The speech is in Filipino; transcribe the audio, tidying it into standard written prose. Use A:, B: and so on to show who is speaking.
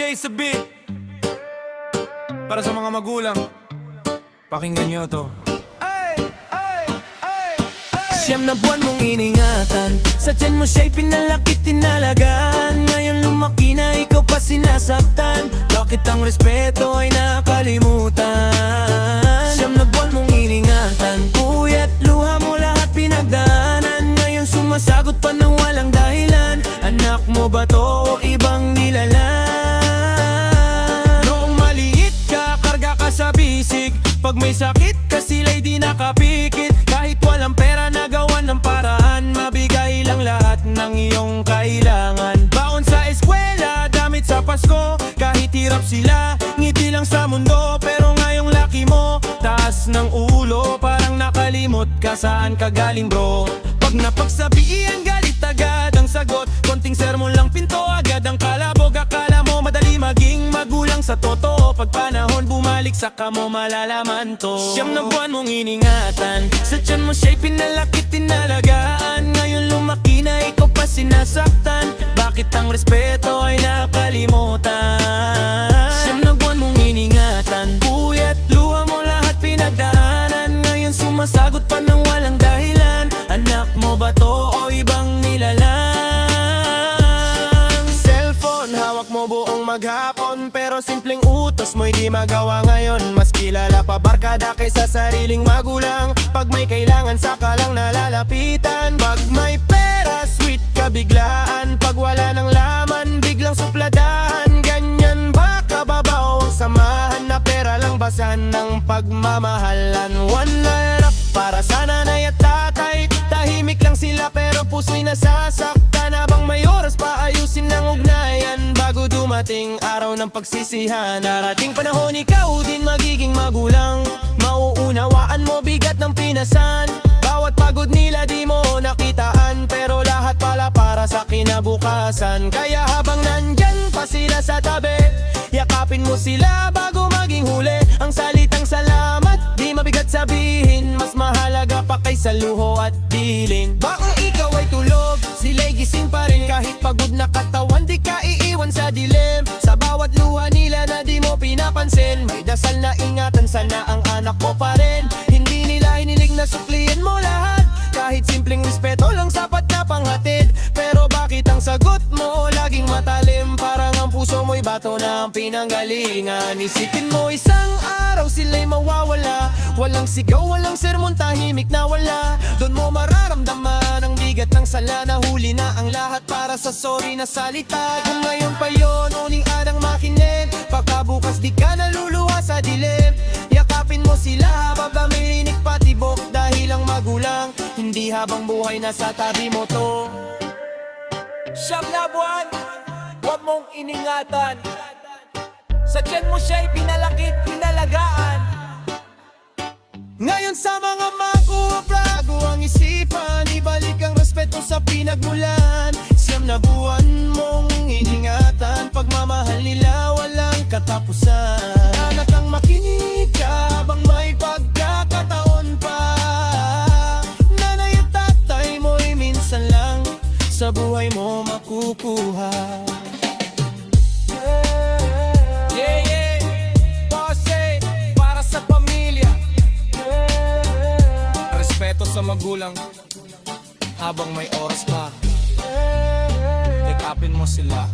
A: J sa beat. Para sa mga magulang, pakinggan nyo to.
B: Siyam na buwan mong iningatan, sa tiyan mo siya'y pinalakit, tinalagaan. Ngayon lumaki na ikaw pa sinasaktan, bakit ang respeto ay nakalimutan? Siyam na buwan mong iningatan, kuya't luha mo lahat pinagdaanan. Ngayon sumasagot pa ng walang dahilan, anak mo ba to o ibang nilalang?
A: Noong maliit ka, karga ka sa bisig. Pag may sakit ka sila'y di nakapikit. Kahit walang pera nagawan ng paraan, mabigay lang lahat ng iyong kailangan. Baon sa eskwela, damit sa Pasko. Kahit hirap sila, ngiti lang sa mundo. Pero ngayong laki mo, taas ng ulo. Parang nakalimot ka saan ka galing bro. Pag napagsabihan galit agad ang sagot. Konting sermon lang pinto agad ang kalabog. Akala mo madali maging magulang sa totoo. Pag panahon bumalik saka mo malalaman to.
B: Siyam na buwan mong iningatan, sa tiyan mo siya'y pinalakit, tinalagaan. Ngayon lumaki na ikaw pa sinasaktan, bakit ang respeto ay nakalimutan? Siyam na buwan mong iningatan, buya't luha mo lahat pinagdaanan. Ngayon sumasagot pa ng walang dahilan, anak mo ba to o ibang nilalang?
A: Cellphone, hawak mo buong maghapon. Pero simpleng utos mo'y di magawa ngayon. Mas kilala pa barkada kaysa sariling magulang. Pag may kailangan saka lang nalalapitan. Pag may pera, sweet ka biglaan. Pag wala ng laman, biglang supladahan. Ganyan ba kababaw ang samahan? Na pera lang basan ng pagmamahalan. One night up para sa nanay at tatay. Tahimik lang sila pero puso'y nasasaktan. Habang may oras pa ayusin ng ugnayan, bago dumating araw ng pagsisihan. Darating panahon ikaw din magiging magulang. Mauunawaan mo bigat ng pinasan. Bawat pagod nila di mo nakitaan, pero lahat pala para sa kinabukasan. Kaya habang nandyan pa sila sa tabi, yakapin mo sila bago maging huli. Ang salitang salamat di mabigat sabihin, mas mahalaga pa kaysa luho at dilin. Bakong ikaw ay tulog, sila'y gising pa rin. Kahit pagod na katawan di ka iiwan sa dilim. Sa bawat luha nila na di mo pinapansin, may dasal na ingatan sana ang anak mo pa rin. Hindi nila hiniling na sukliin mo lahat, kahit simpleng respeto lang sapat na panghatid. Pero bakit ang sagot mo laging matalim? Parang ang puso mo'y bato na ang pinanggalingan. Isipin mo isang araw sila'y mawawala. Walang sigaw, walang sermon, tahimik na wala. Doon mo mararamdaman ang bigat ng sala. Nahuli na ang lahat para sa sorry na salita. Kung ngayon pa yun, uning adang makinig. Pagkabukas di ka naluluha sa dilim. Yakapin mo sila habang damirinig patibok. Dahil ang magulang, hindi habang buhay nasa tabi mo to.
B: Siyam na buwan, huwag mong iningatan, sa tiyan mo siya'y pinalakit, tinalagaan.
A: Ngayon sa mga makuha, bago ang isipan, ibalik ang respeto sa pinagmulan. Siyam na buwan mong iningatan, pagmamahal nila walang katapusan. Anak ang makinig ka habang may pagkakataon pa. Nanay at tatay mo'y minsan lang sa buhay mo makukuha.
B: Para sa pamilya,
A: Respeto sa magulang habang may oras pa. Yakapin mo sila.